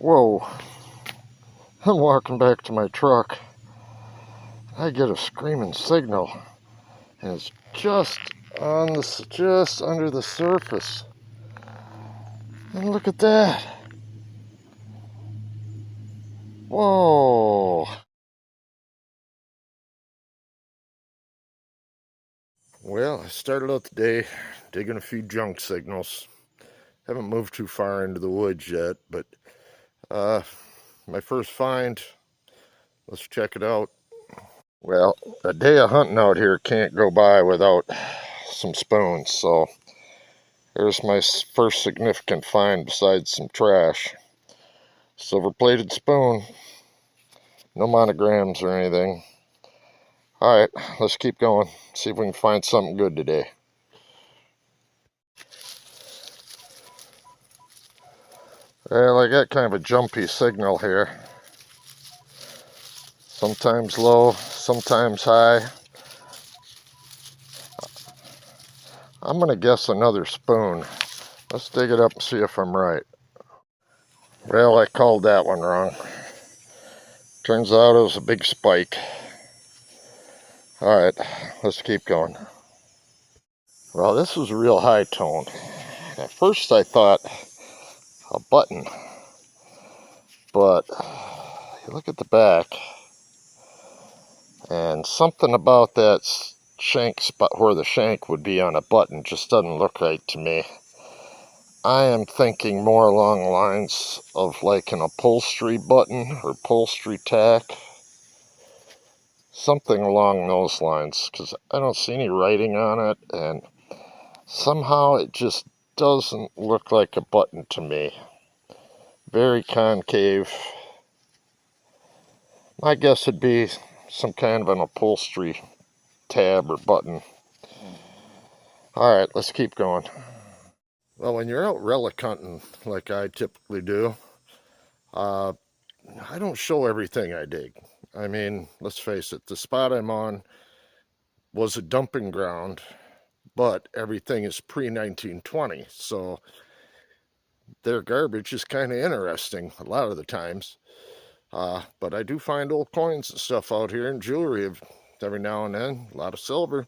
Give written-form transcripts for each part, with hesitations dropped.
Whoa, I'm walking back to my truck. I get a screaming signal, and it's just just under the surface. And look at that. Whoa. Well, I started out the day digging a few junk signals. Haven't moved too far into the woods yet, but my first find, let's check it out. Well, a day of hunting out here can't go by without some spoons, so there's my first significant find besides some trash. Silver-plated spoon. No monograms or anything. Alright, let's keep going. See if we can find something good today. Well, I got kind of a jumpy signal here. Sometimes low, sometimes high. I'm going to guess another spoon. Let's dig it up and see if I'm right. Well, I called that one wrong. Turns out it was a big spike. Alright, let's keep going. Well, this was a real high tone. At first I thought a button, but you look at the back, and something about that shank spot where the shank would be on a button just doesn't look right to me. I am thinking more along the lines of like an upholstery button or upholstery tack. Something along those lines, because I don't see any writing on it, and somehow it just doesn't look like a button to me. Very concave. My guess would be some kind of an upholstery tab or button. Alright, let's keep going. Well, when you're out relic hunting like I typically do, I don't show everything I dig. I mean, let's face it, the spot I'm on was a dumping ground, but everything is pre-1920, so their garbage is kind of interesting a lot of the times. But I do find old coins and stuff out here, and jewelry every now and then, a lot of silver.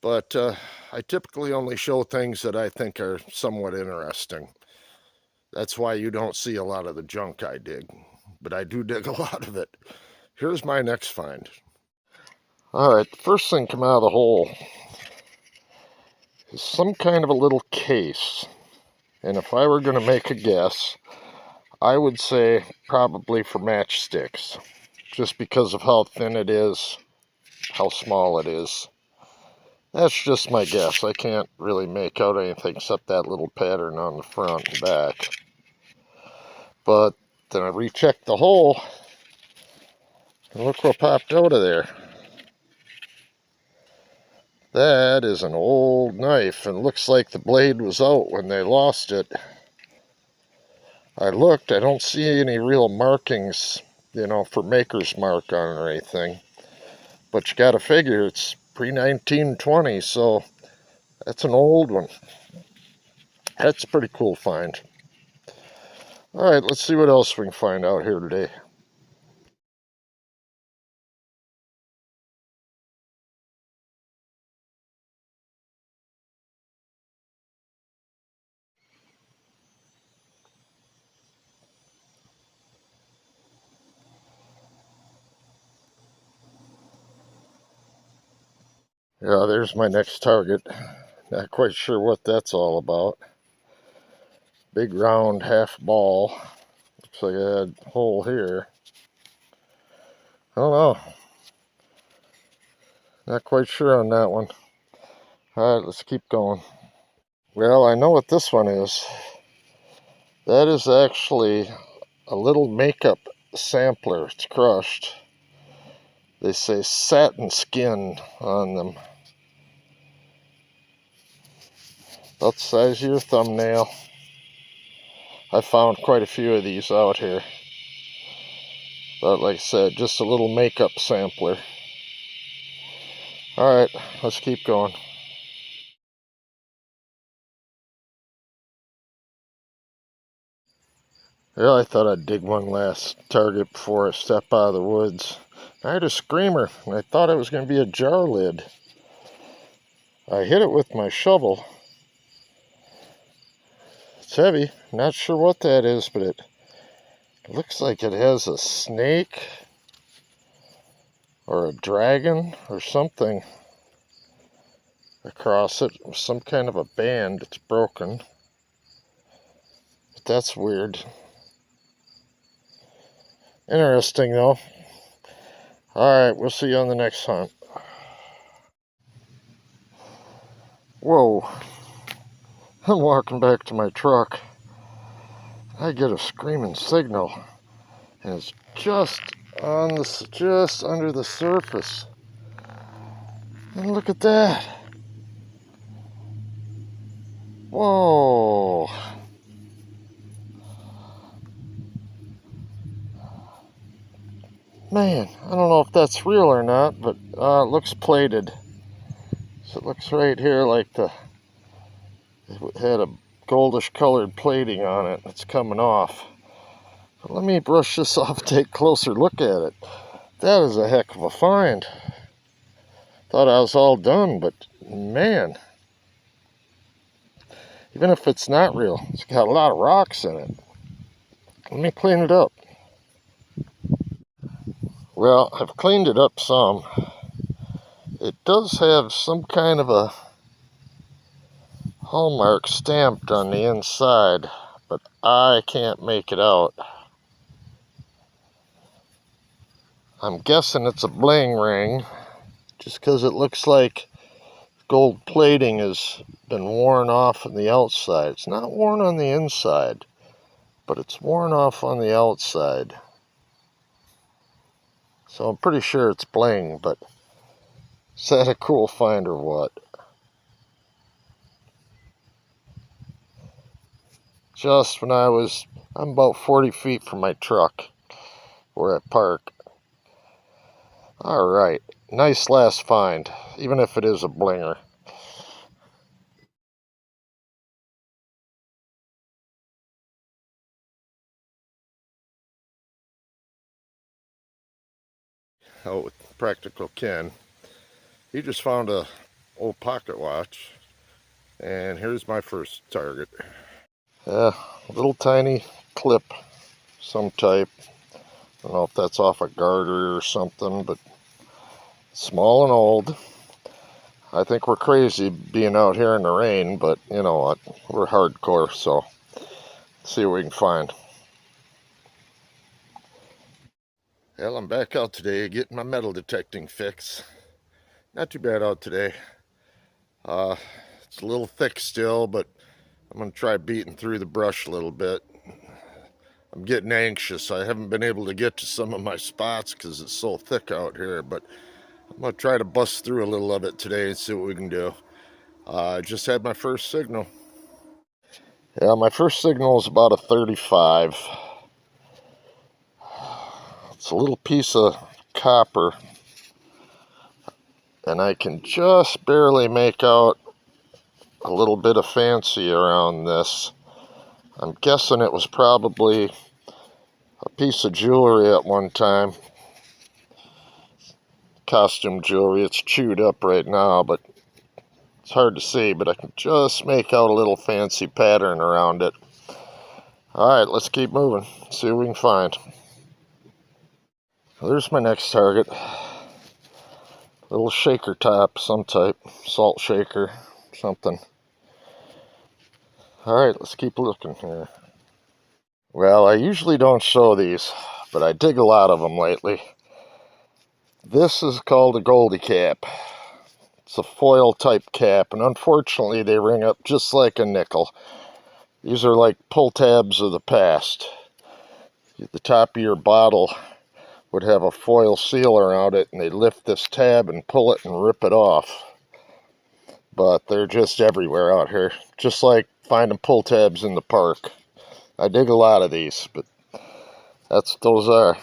But I typically only show things that I think are somewhat interesting. That's why you don't see a lot of the junk I dig, but I do dig a lot of it. Here's my next find. Alright, the first thing come out of the hole is some kind of a little case. And if I were going to make a guess, I would say probably for matchsticks. Just because of how thin it is, how small it is. That's just my guess. I can't really make out anything except that little pattern on the front and back. But then I rechecked the hole, and look what popped out of there. That is an old knife, and looks like the blade was out when they lost it. I looked, I don't see any real markings, you know, for maker's mark on it or anything. But you gotta figure it's pre-1920, so that's an old one. That's a pretty cool find. Alright, let's see what else we can find out here today. Yeah, there's my next target. Not quite sure what that's all about. Big round half ball. Looks like I had a hole here. I don't know. Not quite sure on that one. Alright, let's keep going. Well, I know what this one is. That is actually a little makeup sampler. It's crushed. They say satin skin on them. About the size of your thumbnail. I found quite a few of these out here. But like I said, just a little makeup sampler. Alright, let's keep going. Well, I thought I'd dig one last target before I step out of the woods. I had a screamer, and I thought it was going to be a jar lid. I hit it with my shovel. It's heavy. Not sure what that is, but it looks like it has a snake or a dragon or something across it. Some kind of a band. It's broken. But that's weird. Interesting, though. Alright, we'll see you on the next hunt. Whoa. I'm walking back to my truck. I get a screaming signal. And it's just under the surface. And look at that. Whoa. Man, I don't know if that's real or not, but it looks plated. So it looks right here like it had a goldish colored plating on it. It's coming off. But let me brush this off, take a closer look at it. That is a heck of a find. Thought I was all done, but man, even if it's not real, it's got a lot of rocks in it. Let me clean it up. Well, I've cleaned it up some. It does have some kind of a hallmark stamped on the inside, but I can't make it out. I'm guessing it's a bling ring, just because it looks like gold plating has been worn off on the outside. It's not worn on the inside, but it's worn off on the outside. So I'm pretty sure it's bling, but is that a cool find or what? Just when I'm about 40 feet from my truck where I park. Alright, nice last find, even if it is a blinger. Out with Practical Ken. He just found a old pocket watch, and here's my first target. A little tiny clip, some type. I don't know if that's off a garter or something, but small and old. I think we're crazy being out here in the rain, but you know what? We're hardcore, so let's see what we can find. Well, I'm back out today getting my metal detecting fix. Not too bad out today. It's a little thick still, but I'm going to try beating through the brush a little bit. I'm getting anxious. I haven't been able to get to some of my spots because it's so thick out here, but I'm going to try to bust through a little of it today and see what we can do. I just had my first signal. Yeah, my first signal is about a 35. It's a little piece of copper, and I can just barely make out a little bit of fancy around this. I'm guessing it was probably a piece of jewelry at one time. Costume jewelry. It's chewed up right now, but it's hard to see, but I can just make out a little fancy pattern around it. Alright, let's keep moving. See what we can find. There's my next target. Little shaker top, some type. Salt shaker, something. Alright, let's keep looking here. Well, I usually don't show these, but I dig a lot of them lately. This is called a Goldie cap. It's a foil type cap, and unfortunately they ring up just like a nickel. These are like pull tabs of the past. The top of your bottle would have a foil seal around it, and they lift this tab and pull it and rip it off. But they're just everywhere out here, just like finding pull tabs in the park. I dig a lot of these, but that's what those are.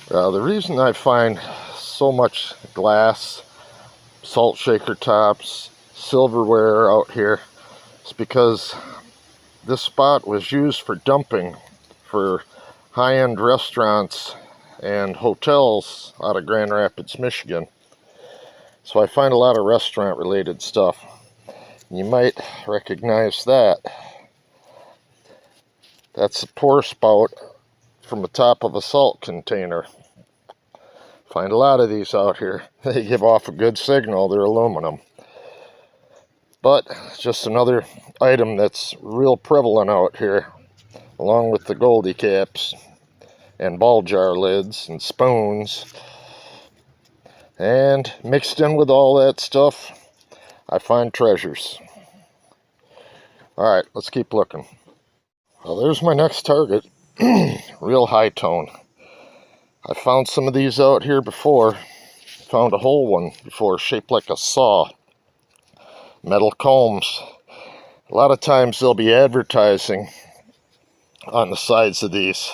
The reason I find so much glass, salt shaker tops, silverware out here is because this spot was used for dumping for high-end restaurants and hotels out of Grand Rapids, Michigan. So I find a lot of restaurant-related stuff. You might recognize that. That's a pour spout from the top of a salt container. Find a lot of these out here. They give off a good signal. They're aluminum. But just another item that's real prevalent out here, along with the Goldie caps and ball jar lids and spoons. And mixed in with all that stuff, I find treasures. Alright, let's keep looking. Well, there's my next target. Real high tone. I found some of these out here before. Found a whole one before, shaped like a saw. Metal combs. A lot of times they'll be advertising on the sides of these.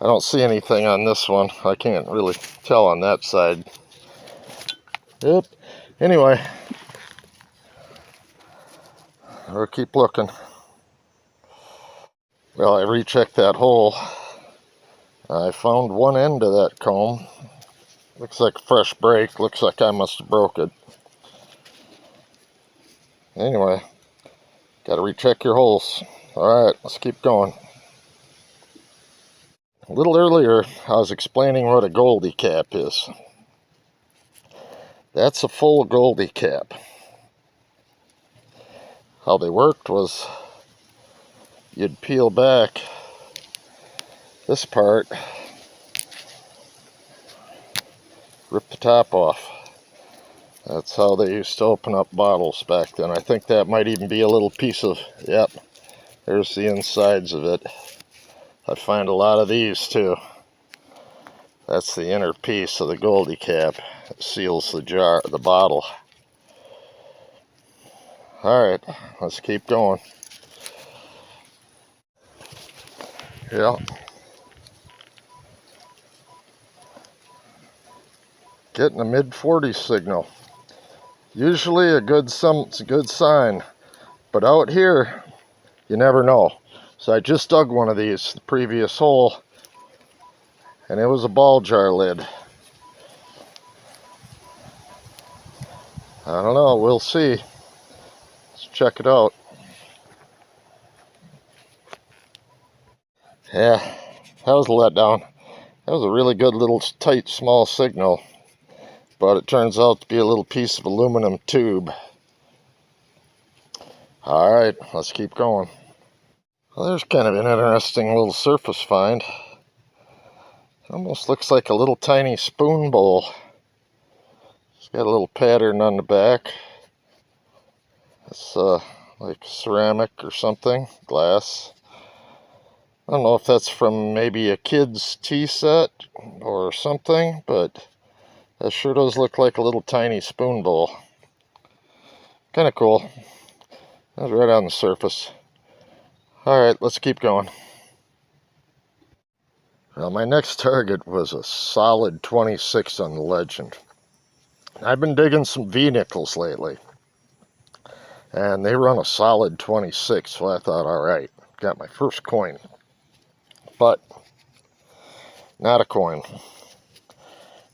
I don't see anything on this one. I can't really tell on that side. Yep. Anyway, I'll keep looking. Well, I rechecked that hole. I found one end of that comb. Looks like a fresh break. Looks like I must have broke it. Anyway, gotta recheck your holes. Alright, let's keep going. A little earlier, I was explaining what a Goldie cap is. That's a full Goldie cap. How they worked was you'd peel back this part, rip the top off. That's how they used to open up bottles back then. I think that might even be a little piece of, yep, there's the insides of it. I find a lot of these too. That's the inner piece of the Goldie cap. It seals the jar, the bottle. Alright, let's keep going. Yeah. Getting a mid-40s signal. Usually a good sign. But out here, you never know. So I just dug one of these, the previous hole, and it was a ball jar lid. I don't know, we'll see. Let's check it out. Yeah, that was a letdown. That was a really good little tight small signal, but it turns out to be a little piece of aluminum tube. Alright, let's keep going. Well, there's kind of an interesting little surface find. It almost looks like a little tiny spoon bowl. It's got a little pattern on the back. It's like ceramic or something, glass. I don't know if that's from maybe a kid's tea set or something, but that sure does look like a little tiny spoon bowl. Kind of cool. That was right on the surface. Alright, let's keep going. Well, my next target was a solid 26 on the Legend. I've been digging some V-nickels lately, and they run a solid 26, so I thought, alright, got my first coin. But not a coin.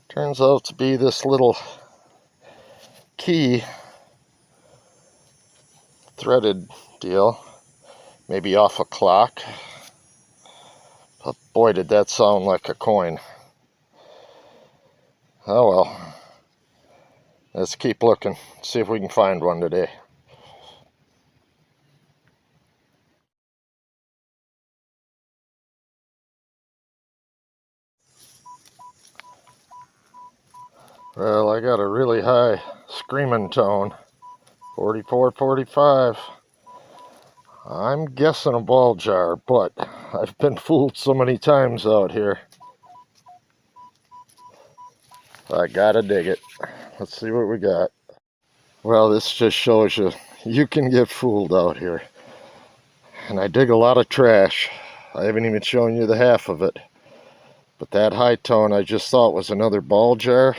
Turns out to be this little key threaded deal, maybe off a clock. But boy, did that sound like a coin. Oh well, let's keep looking, see if we can find one today. Well, I got a really high screaming tone, 44, 45. I'm guessing a ball jar, but I've been fooled so many times out here. I gotta dig it. Let's see what we got. Well, this just shows you, you can get fooled out here. And I dig a lot of trash. I haven't even shown you the half of it. But that high tone I just thought was another ball jar.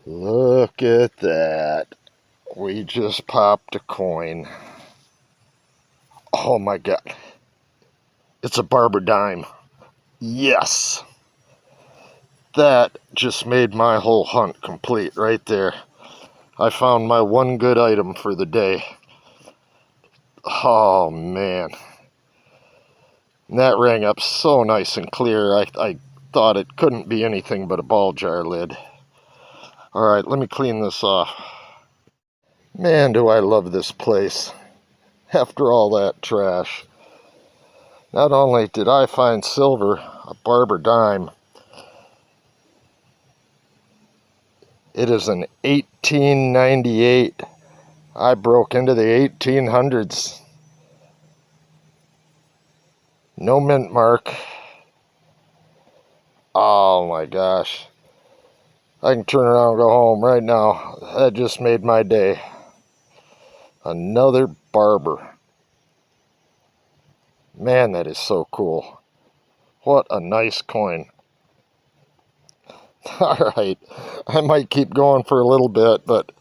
Look at that. We just popped a coin. Oh my God. It's a barber dime. Yes. That just made my whole hunt complete right there. I found my one good item for the day. Oh man. And that rang up so nice and clear. I thought it couldn't be anything but a ball jar lid. Alright, let me clean this off. Man, do I love this place. After all that trash. Not only did I find silver, a barber dime, it is an 1898. I broke into the 1800s. No mint mark. Oh my gosh. I can turn around and go home right now. That just made my day. Another barber. Man, that is so cool. What a nice coin. Alright, I might keep going for a little bit, but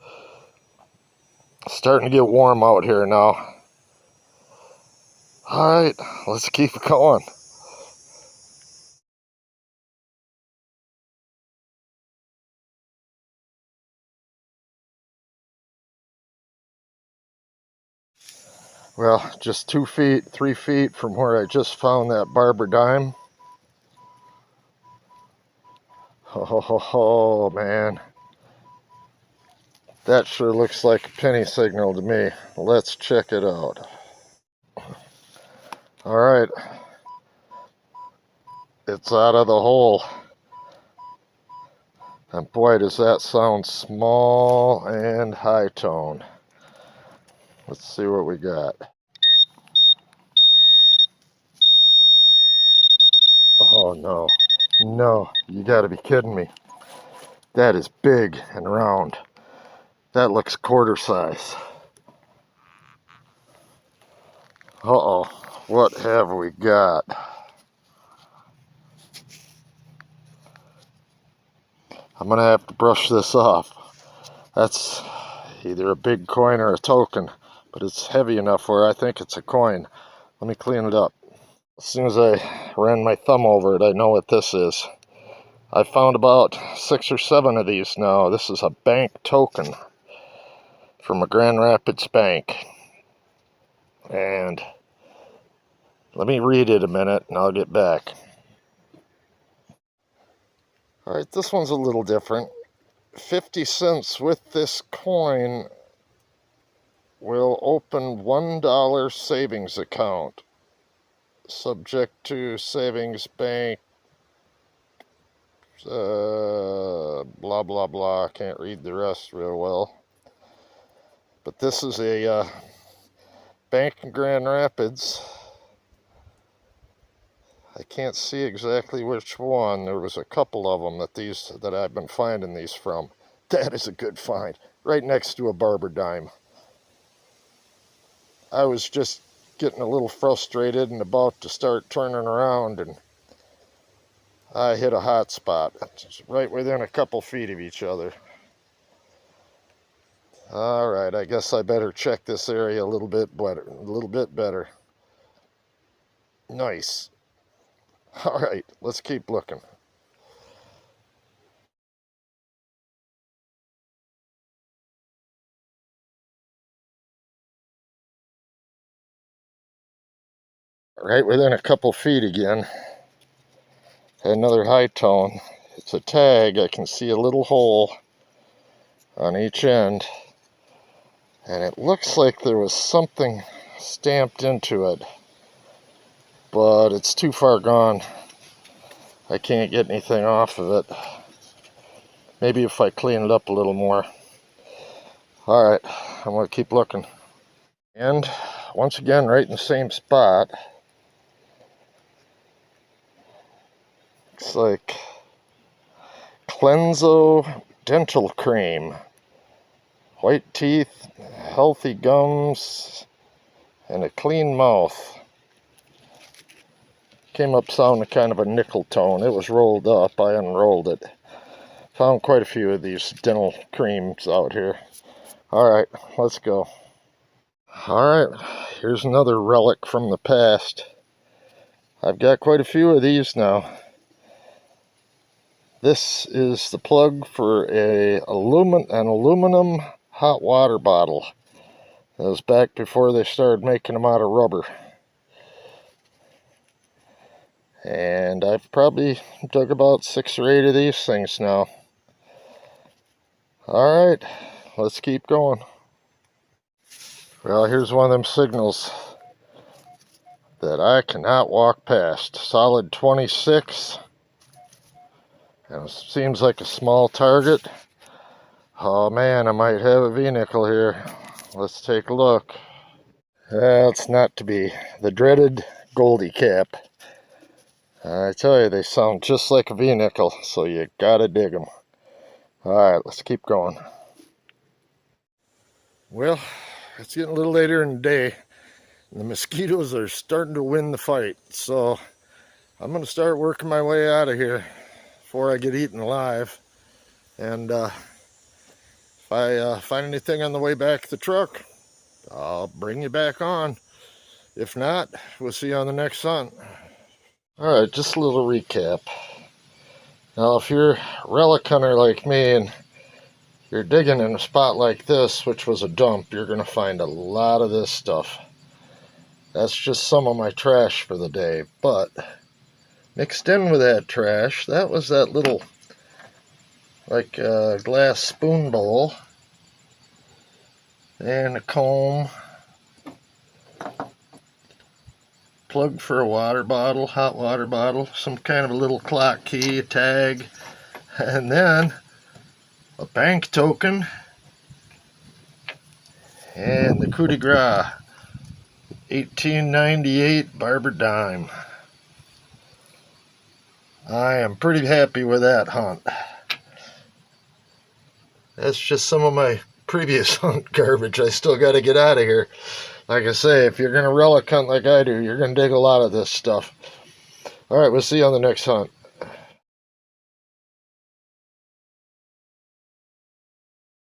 it's starting to get warm out here now. Alright, let's keep going. Well, just 2 feet, 3 feet from where I just found that barber dime. Oh, man. That sure looks like a penny signal to me. Let's check it out. Alright. It's out of the hole. And boy, does that sound small and high tone. Let's see what we got. Oh no. No, you gotta be kidding me. That is big and round. That looks quarter size. Uh-oh. What have we got? I'm gonna have to brush this off. That's either a big coin or a token, but it's heavy enough where I think it's a coin. Let me clean it up. As soon as I ran my thumb over it, I know what this is. I found about 6 or 7 of these now. This is a bank token from a Grand Rapids bank. And let me read it a minute and I'll get back. Alright, this one's a little different. 50 cents with this coin will open $1 savings account, subject to savings bank, blah, blah, blah. I can't read the rest real well. But this is a bank in Grand Rapids. I can't see exactly which one. There was a couple of them that I've been finding these from. That is a good find. Right next to a barber dime. I was just getting a little frustrated and about to start turning around, and I hit a hot spot. It's right within a couple feet of each other. Alright, I guess I better check this area a little bit better. Nice. Alright, let's keep looking. Right within a couple feet again. Another high tone. It's a tag. I can see a little hole on each end. And it looks like there was something stamped into it. But it's too far gone. I can't get anything off of it. Maybe if I clean it up a little more. Alright, I'm going to keep looking. And once again, right in the same spot. Looks like Cleanso dental cream. White teeth, healthy gums, and a clean mouth. Came up sounding kind of a nickel tone. It was rolled up. I unrolled it. Found quite a few of these dental creams out here. Alright, let's go. Alright, here's another relic from the past. I've got quite a few of these now. This is the plug for an aluminum hot water bottle. That was back before they started making them out of rubber. And I've probably dug about 6 or 8 of these things now. Alright, let's keep going. Well, here's one of them signals that I cannot walk past. Solid 26. And it seems like a small target. Oh man, I might have a V-nickel here. Let's take a look. It's not to be. The dreaded Goldie cap. I tell you, they sound just like a V-nickel, so you gotta dig them. Alright, let's keep going. Well, it's getting a little later in the day, and the mosquitoes are starting to win the fight, so I'm going to start working my way out of here before I get eaten alive. And if I find anything on the way back to the truck, I'll bring you back on. If not, we'll see you on the next hunt. Alright, just a little recap. Now, if you're a relic hunter like me and you're digging in a spot like this, which was a dump, you're going to find a lot of this stuff. That's just some of my trash for the day. But mixed in with that trash, that was that little, like glass spoon bowl. And a comb. Plug for a water bottle, hot water bottle. Some kind of a little clock key, a tag. And then a bank token, and the coup de grace, 1898 barber dime. I am pretty happy with that hunt. That's just some of my previous hunt garbage. I still got to get out of here. Like I say, if you're going to relic hunt like I do, you're going to dig a lot of this stuff. Alright, we'll see you on the next hunt.